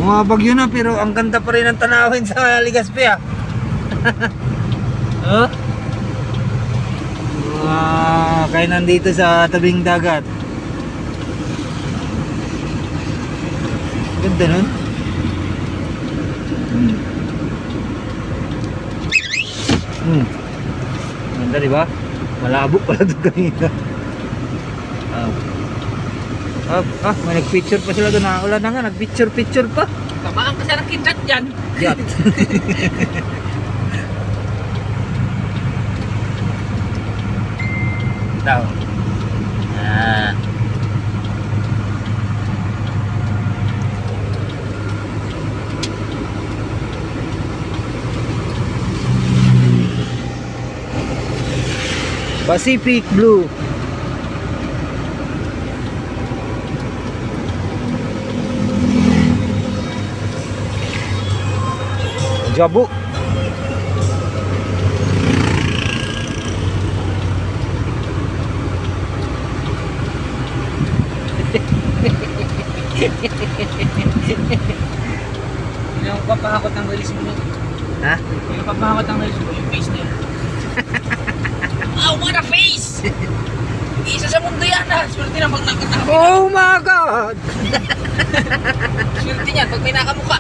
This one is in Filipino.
Bumabagyo na pero ang ganda pa rin ang tanawin sa Legazpi ah. Oh? Kaya nandito sa tabing dagat. Ganda nun. Ganda diba? Malabo pala doon kanina. May nag-picture pa sila doon. Nakaulan na nga, nag-picture pa. Tamaan ka sa kindat dyan. Yacht. Tao. Pacific Blue. Jabu. Yung papahakot ng release mo. Ha? Yung papahakot ng release mo, yung face niya. Oh, what a face! Isa sa mundo yan ha. Swerte na pag nakatawa. Oh my God! Swerte niyan pag may nakamukha.